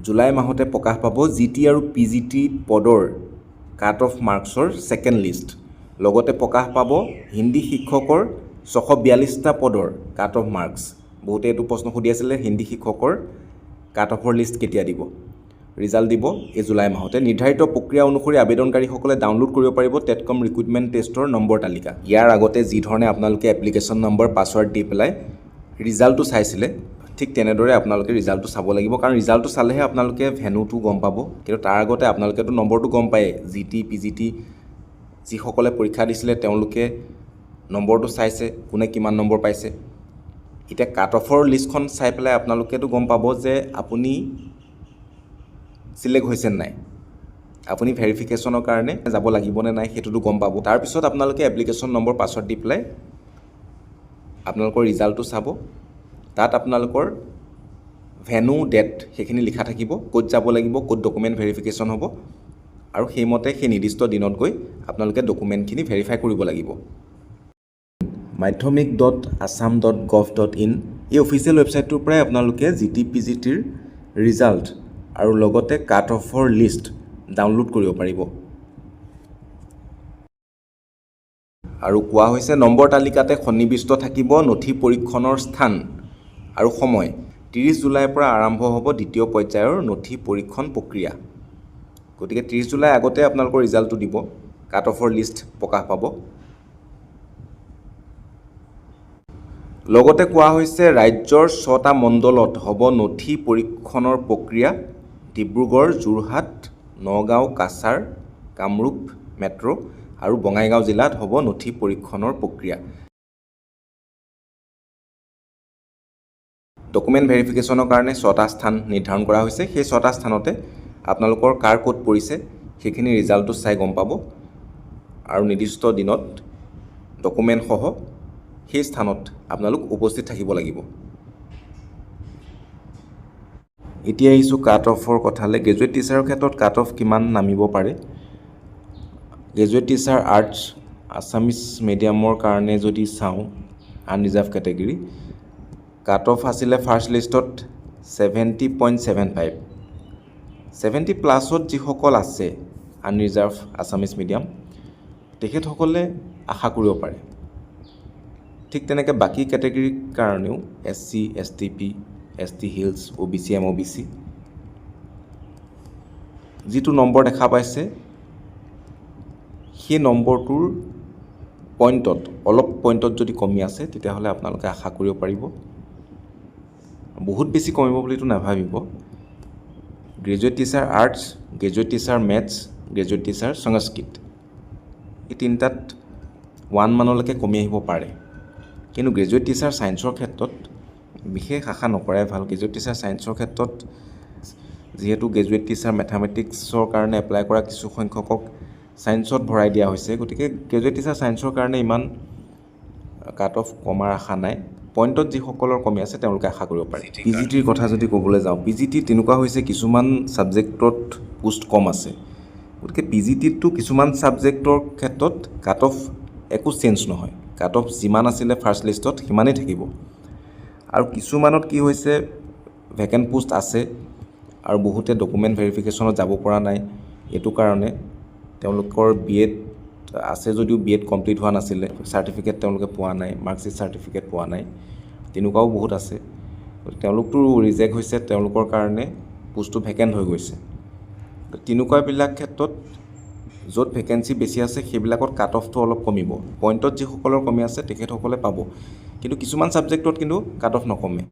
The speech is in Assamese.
জুলাই মাহতে প্ৰকাশ পাব জিটি আৰু পিজিটি পদৰ কাট অফ মাৰ্কছৰ ছেকেণ্ড লিষ্ট। লগতে প্ৰকাশ পাব হিন্দী শিক্ষকৰ 642টা পদৰ কাট অফ মাৰ্কছ। বহুতে এইটো প্ৰশ্ন সুধি আছিলে, হিন্দী শিক্ষকৰ কাট অফৰ লিষ্ট কেতিয়া দিব? ৰিজাল্ট দিব এই জুলাই মাহতে। নিৰ্ধাৰিত প্ৰক্ৰিয়া অনুসৰি আবেদনকাৰীসকলে ডাউনলোড কৰিব পাৰিব টেটকম ৰিক্ৰুইটমেণ্ট টেষ্টৰ নম্বৰ তালিকা। ইয়াৰ আগতে যি ধৰণে আপোনালোকে এপ্লিকেশ্যন নম্বৰ পাছৱৰ্ড দি পেলাই ৰিজাল্টটো চাইছিলে, ঠিক তেনেদৰে আপোনালোকে ৰিজাল্টটো চাব লাগিব, কাৰণ ৰিজাল্টটো চালেহে আপোনালোকে ভেনুটো গম পাব। কিন্তু তাৰ আগতে আপোনালোকেতো নম্বৰটো গম পায়ে, জিটি পিজিটি যিসকলে পৰীক্ষা দিছিলে তেওঁলোকে নম্বৰটো চাইছে, কোনে কিমান নম্বৰ পাইছে। এতিয়া কাট অফৰ লিষ্টখন চাই পেলাই আপোনালোকেতো গম পাব যে আপুনি চিলেক্ট হৈছে নাই, আপুনি ভেৰিফিকেশ্যনৰ কাৰণে যাব লাগিবনে নাই সেইটোতো গম পাব। তাৰপিছত আপোনালোকে এপ্লিকেশ্যন নম্বৰ পাছৱৰ্ড দি পেলাই আপোনালোকৰ ৰিজাল্টটো চাব। তাত আপোনালোকৰ ভেনু ডেট সেইখিনি লিখা থাকিব, ক'ত যাব লাগিব, ক'ত ডকুমেণ্ট ভেৰিফিকেশ্যন হ'ব, আৰু সেইমতে সেই নিৰ্দিষ্ট দিনত গৈ আপোনালোকে ডকুমেণ্টখিনি ভেৰিফাই কৰিব লাগিব। madhyamik.assam.gov.in এই অফিচিয়েল ৱেবছাইটটোৰ পৰাই আপোনালোকে জিটি পিজিটিৰ ৰিজাল্ট আৰু লগতে কাট অফৰ লিষ্ট ডাউনলোড কৰিব পাৰিব। আৰু কোৱা হৈছে নম্বৰ তালিকাতে সন্নিৱিষ্ট থাকিব নথি পৰীক্ষণৰ স্থান আৰু সময়। 30 জুলাইৰ পৰা আৰম্ভ হ'ব দ্বিতীয় পৰ্যায়ৰ নথি পৰীক্ষণ প্ৰক্ৰিয়া। গতিকে 30 জুলাই আগতে আপোনালোকৰ ৰিজাল্টটো দিব, কাট অফৰ লিষ্ট প্ৰকাশ পাব। লগতে কোৱা হৈছে ৰাজ্যৰ 6টা মণ্ডলত হ'ব নথি পৰীক্ষণৰ প্ৰক্ৰিয়া। ডিব্ৰুগড়, যোৰহাট, নগাঁও, কাছাৰ, কামৰূপ মেট্ৰ' আৰু বঙাইগাঁও জিলাত হ'ব নথি পৰীক্ষণৰ প্ৰক্ৰিয়া। ডকুমেণ্ট ভেৰিফিকেশ্যনৰ কাৰণে 6টা স্থান নিৰ্ধাৰণ কৰা হৈছে। সেই 6টা স্থানতে আপোনালোকৰ কাৰ ক'ত পৰিছে সেইখিনি ৰিজাল্টটো চাই গম পাব, আৰু নিৰ্দিষ্ট দিনত ডকুমেণ্টসহ সেই স্থানত আপোনালোক উপস্থিত থাকিব লাগিব। এতিয়া আহিছোঁ কাট অফৰ কথালৈ। গ্ৰেজুৱেট টিচাৰৰ ক্ষেত্ৰত কাট অফ কিমান নামিব পাৰে? গ্ৰেজুৱেট টিচাৰ আৰ্টছ আছামিছ মিডিয়ামৰ কাৰণে যদি চাওঁ, আনৰিজাৰ্ভ কেটেগৰী, কাট অফ আছিলে ফাৰ্ষ্ট লিষ্টত 70.75। 70+ যিসকল আছে আনৰিজাৰ্ভ আছামিছ মিডিয়াম, তেখেতসকলে আশা কৰিব পাৰে। ঠিক তেনেকৈ বাকী কেটেগৰীৰ কাৰণেও SC, STP, ST hills, OBC, MOBC যিটো নম্বৰ দেখা পাইছে সেই নম্বৰটোৰ অলপ পইণ্টত যদি কমি আছে তেতিয়াহ'লে আপোনালোকে আশা কৰিব পাৰিব। বহুত বেছি কমিব বুলিতো নাভাবিব। Graduate teacher arts, graduate teacher maths, graduate teacher Sanskrit, এই তিনিটাত 1 মানলৈকে কমি আহিব পাৰে। কিন্তু গ্ৰেজুৱেট টিচাৰ ছায়েন্সৰ ক্ষেত্ৰত বিশেষ আশা নকৰাই ভাল। গ্ৰেজুৱেট টিচাৰ ছায়েন্সৰ ক্ষেত্ৰত যিহেতু গ্ৰেজুৱেট টিচাৰ মেথামেটিক্সৰ কাৰণে এপ্লাই কৰা কিছু সংখ্যকক ছায়েন্সত ভৰাই দিয়া হৈছে, গতিকে গ্ৰেজুৱেট টিচাৰ ছায়েন্সৰ কাৰণে ইমান কাট অফ কমাৰ আশা নাই। পইণ্টত যিসকলৰ কমি আছে তেওঁলোকে আশা কৰিব পাৰে। পিজিটিৰ কথা যদি ক'বলৈ যাওঁ, পিজিটি তেনেকুৱা হৈছে কিছুমান ছাবজেক্টত পোষ্ট কম আছে। গতিকে পিজিটিতটো কিছুমান ছাবজেক্টৰ ক্ষেত্ৰত কাট অফ একো চেঞ্জ নহয়। কাট অফ যিমান আছিলে ফাৰ্ষ্ট লিষ্টত সিমানেই থাকিব। আৰু কিছুমানত কি হৈছে, ভেকেণ্ট পোষ্ট আছে আৰু বহুতে ডকুমেণ্ট ভেৰিফিকেশ্যনত যাব পৰা নাই। এইটো কাৰণে তেওঁলোকৰ BEd আছে যদিও BEd কমপ্লিট হোৱা নাছিলে, চাৰ্টিফিকেট তেওঁলোকে পোৱা নাই, মাৰ্কশ্বিট চাৰ্টিফিকেট পোৱা নাই, তেনেকুৱাও বহুত আছে। তেওঁলোকতো ৰিজেক্ট হৈছে, তেওঁলোকৰ কাৰণে পোষ্টটো ভেকেণ্ট হৈ গৈছে। তেনেকুৱাবিলাক ক্ষেত্ৰত য'ত ভেকেঞ্চি বেছি আছে সেইবিলাকত কাট অফটো অলপ কমিব। পইণ্টত যিসকলৰ কমি আছে তেখেতসকলে পাব, কিন্তু কিছুমান ছাবজেক্টত কিন্তু কাট অফ নকমে।